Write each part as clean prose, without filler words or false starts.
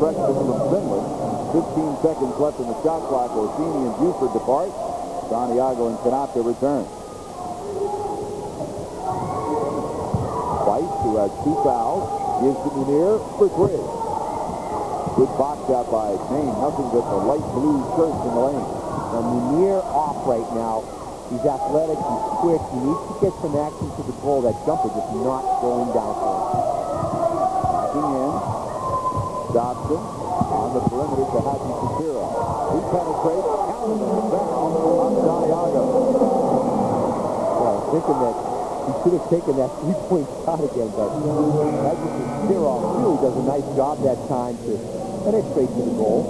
freshman from Finland. 15 seconds left in the shot clock. Orsini and Buford depart. Santiago and Konopka return. Weiss, who has 2 fouls, gives to Munir for 3. Good box out by Kane. Nothing but the light blue shirts in the lane. Now Munir off right now. He's athletic, he's quick, he needs to get some action to the goal. That jumper just not going down for him. Backing in. Dobson on the perimeter to Haji Shapiro. He penetrates, counted the foul on Santiago. Well, thinking that he should have taken that 3-point shot again, but Haji Shapiro really does a nice job that time to penetrate to the goal.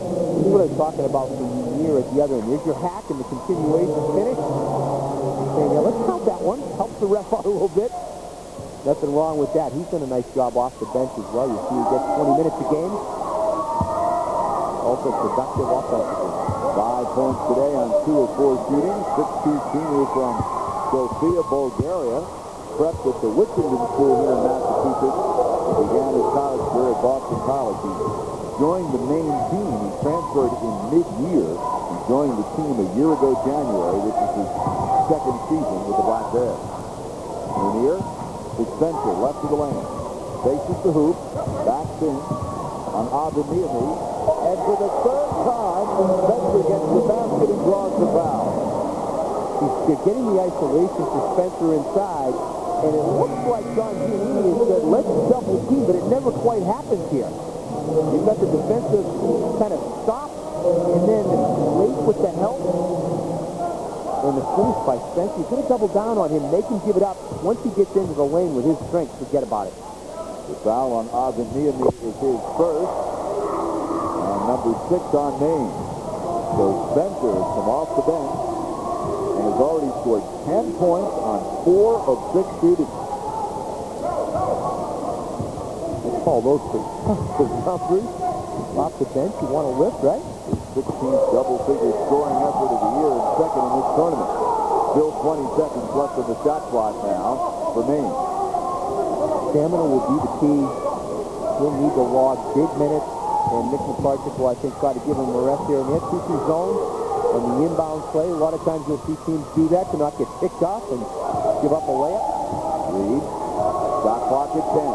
This is what I was talking about from Munir at the other end. There's your hack and the continuation finish. Saying, yeah, let's count that one. Helps the ref out a little bit. Nothing wrong with that. He's done a nice job off the bench as well. You see he gets 20 minutes a game. Also productive offensively. 5 points today on 2 of 4 shooting. 6'2" senior from Sofia, Bulgaria. Prepped at the Wichenden School here in Massachusetts. He began his college career at Boston College. He joined the main team. He transferred in mid-year. He joined the team a year ago January, which is his 2nd season with the Black Bears. Munir to Spencer, left of the lane. Faces the hoop, backs in on Abinimi, and for the 3rd time, Spencer gets the basket and draws the foul. He's getting the isolation for Spencer inside, and it looks like John Giannini has said, let's double team, but it never quite happens here. You've got the defensive kind of stop, and then late with the help. And the finish by Spencer, he's going to double down on him, make him give it up. Once he gets into the lane with his strength, forget about it. The foul on Abinimi is his first, and number 6 on Maine. So Spencer has come off the bench and has already scored 10 points on 4 of 6 shooting. Call those for numbers. Off the bench, you want to lift, right? His 16th double-figure scoring effort of the year and 2nd in this tournament. Still 20 seconds left in the shot clock now for Maine. Stamina will be the key. He'll need to log big minutes, and Nick McCarthy will, I think, try to give him a rest here. And they have 2-3 zones on the inbound play. A lot of times you'll see teams do that to not get picked off and give up a layup. Reed, shot clock at 10.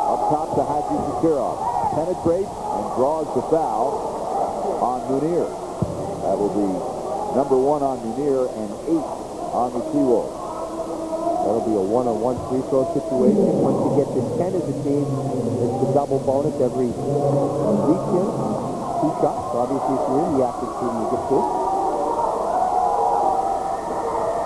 Up top to Haji Shapiro. Penetrates and draws the foul on Munir. That will be number 1 on Munir and 8 on the Seawolves. That'll be a 1-on-1 free throw situation. Once you get to 10 as a team, it's the double bonus every weekend. 2 shots. Obviously, if you're in the active team, you get 2.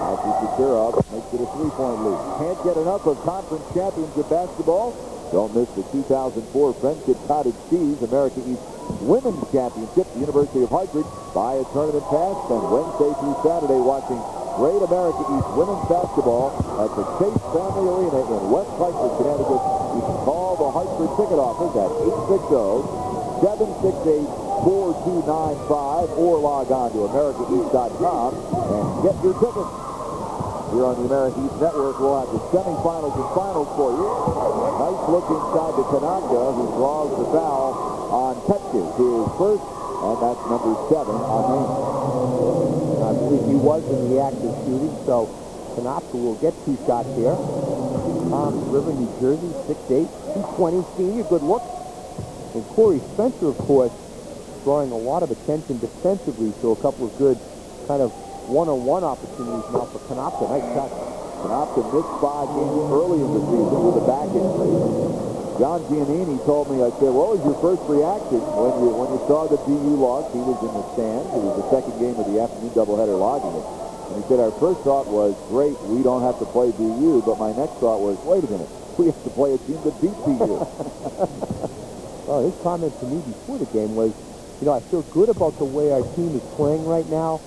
Haji Shapiro makes it a 3-point lead. Can't get enough of conference championship basketball. Don't miss the 2004 Friendship Cottage Seas America East Women's Championship. The University of Hartford. Buy a tournament pass. Spend Wednesday through Saturday watching great America East women's basketball at the Chase Family Arena in West Hartford, Connecticut. You can call the Hartford ticket office at 860-768-4295 or log on to AmericaEast.com and get your tickets. Here on the America East Network, we'll have the semifinals and finals for you. Nice look inside to Konopka, who draws the foul on Petkus, his first, and that's number 7 on Maine. I believe he was in the active shooting, so Konopka will get 2 shots here. Toms River, New Jersey, 6'8", 220 senior, good look. And Corey Spencer, of course, drawing a lot of attention defensively, so a couple of good kind of one-on-one opportunities now for Konopka. Nice shot. Konopka missed 5 games early in the season with a back injury. John Giannini told me, I said, what was your first reaction when you saw the BU loss? He was in the stands. It was the 2nd game of the afternoon doubleheader logging it. And he said, our first thought was, great, we don't have to play BU. But my next thought was, wait a minute, we have to play a team that beat BU. Well, his comment to me before the game was, you know, I feel good about the way our team is playing right now,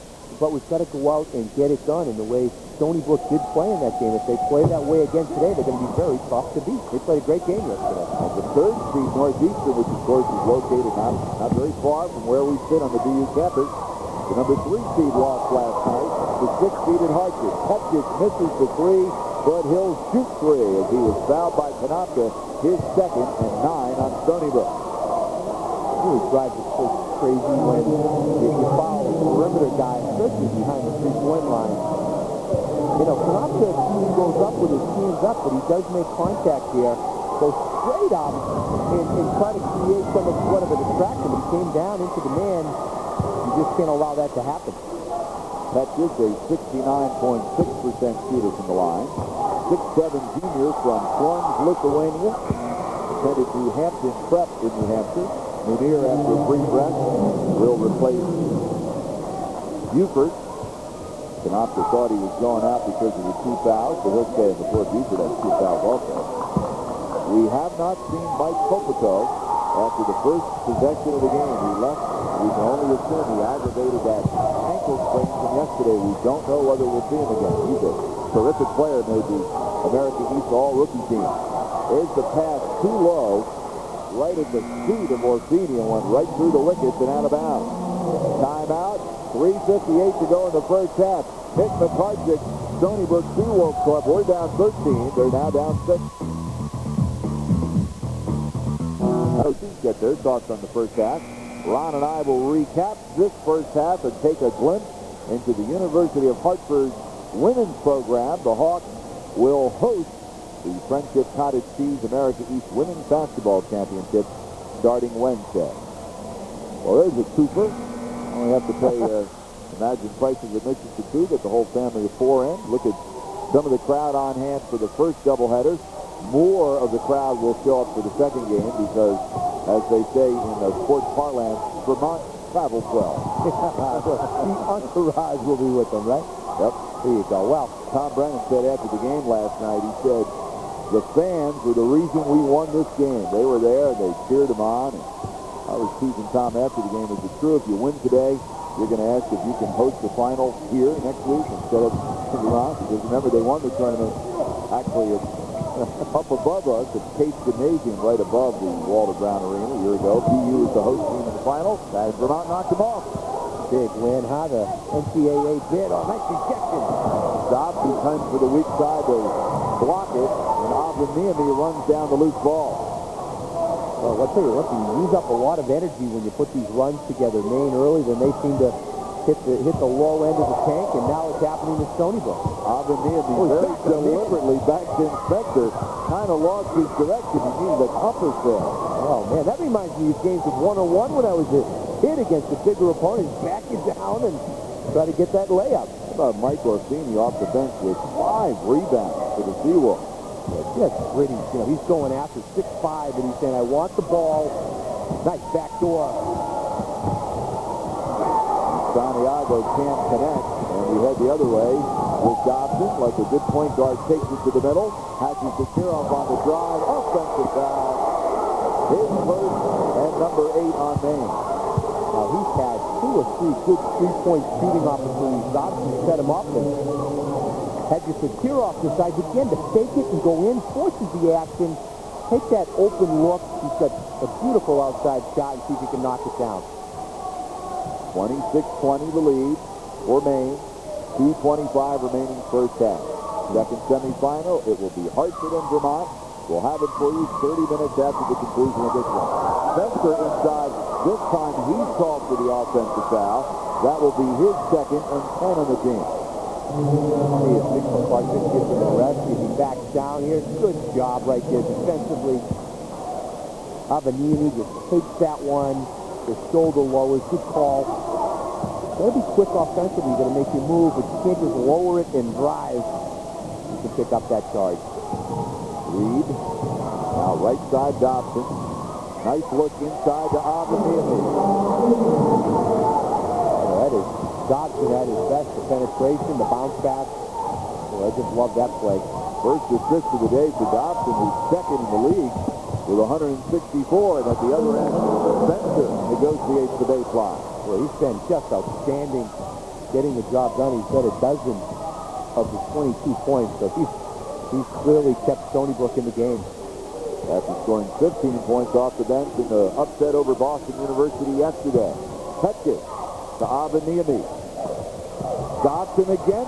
but we've got to go out and get it done in the way Stony Brook did play in that game. If they play that way again today, they're going to be very tough to beat. They played a great game yesterday. And the 3rd seed, Northeastern, which of course is located not very far from where we sit on the BU campus, the number 3 seed lost last night. The 6th seed at Hartford. Petkus misses the 3, but he'll shoot 3 as he was fouled by Konopka, his 2nd, and 9 on Stony Brook. really drives it so crazy when you foul a perimeter guy, especially behind the three-point line. You know, Konopka goes up with his hands up, but he does make contact here. Goes straight up and try to create somewhat of a distraction, but he came down into the man. You just can't allow that to happen. That is a 69.6% shooter from the line. 6'7" junior from Florence, Lithuania. Attended New Hampton Prep in New Hampshire. Munir, after a brief rest, will replace Buford. Konopka thought he was going out because of the 2 fouls, but he'll stay in the fourth. Buford has 2 fouls also. We have not seen Mike Kopito after the first possession of the game. He left. We can only assume he aggravated that ankle sprain from yesterday. We don't know whether we'll see him again. He's a terrific player, made the American East All-Rookie team. There's the pass too low, right at the feet of Orsini, and went right through the wickets and out of bounds. Timeout. 3:58 to go in the first half. Nick McCartchick, Stony Brook Seawolf Club. We're down 13. They're now down 6. Get their thoughts on the first half. Ron and I will recap this first half and take a glimpse into the University of Hartford's women's program. The Hawks will host the Friendship Cottage Cheese America East Women's Basketball Championship starting Wednesday. Well, there's a twofer. Only have to pay, imagine prices of admission to 2, get the whole family of 4 in. Look at some of the crowd on hand for the first doubleheader. More of the crowd will show up for the second game because, as they say in the sports parlance, Vermont travels well. The entourage will be with them, right? Yep. There you go. Well, Tom Brennan said after the game last night, he said, the fans were the reason we won this game. They were there, and they cheered them on. And I was teasing Tom after the game. Is it true if you win today, you're going to ask if you can host the final here next week instead of in Vermont? Because remember, they won the tournament. Actually, it's up above us at Case Gymnasium, right above the Walter Brown Arena a year ago. BU is the host team in the final, and Vermont knocked them off. big win, huh? The NCAA bid. Oh, nice rejection. Dobson comes for the weak side to block it, and Avaniemi runs down the loose ball. Well, I'll tell you what, you use up a lot of energy when you put these runs together. Maine early, then they seem to hit the low end of the tank, and now it's happening to Stony Brook. Avaniemi very deliberately back to Inspector, kind of lost his direction. He needed a compass there. Oh, man, that reminds me of games of one-on-one when I was a kid against the bigger opponents. Back it down and try to get that layup. How about Mike Orsini off the bench with 5 rebounds for the Seawolves? That's pretty. You know, he's going after 6'5", and he's saying, I want the ball. Nice backdoor. Santiago can't connect, and we head the other way with Dobson, like a good point guard, takes it to the middle. Hatches the Kirov on the drive. Offensive foul. His first and number 8 on Maine. Now, he's had 2 or 3 good three-point shooting opportunities. Dobson set him up, and Hedges the Kirov decides again to fake it and go in, forces the action, take that open look. He's got a beautiful outside shot, and see if he can knock it down. 26-20 the lead for Maine. 2:25 remaining first half. Second semifinal, it will be Hartford and Vermont. We'll have it for you 30 minutes after the conclusion of this one. Fester inside. This time he's called for the offensive foul. That will be his second and 10 on the team. See if Nick McCartchick gives him a rest. If he backs down here, good job right there defensively. Avaniemi just takes that one. The shoulder lowers. Good call. Got to be quick offensively. You got to make your move, but you can't just lower it and drive. You can pick up that charge. Reed. Now right side Dobson. Nice look inside to Avaniemi. That is Dobson at his best. The penetration, the bounce back. I just love that play. First assist of the day for Dobson, who's second in the league with 164. And at the other end, Spencer negotiates the baseline. Well, he's been just outstanding getting the job done. He's got a dozen of the 22 points. So he's clearly kept Stony Brook in the game. After scoring 15 points off the bench in the upset over Boston University yesterday. Petke to Avaniemi. Dobson again.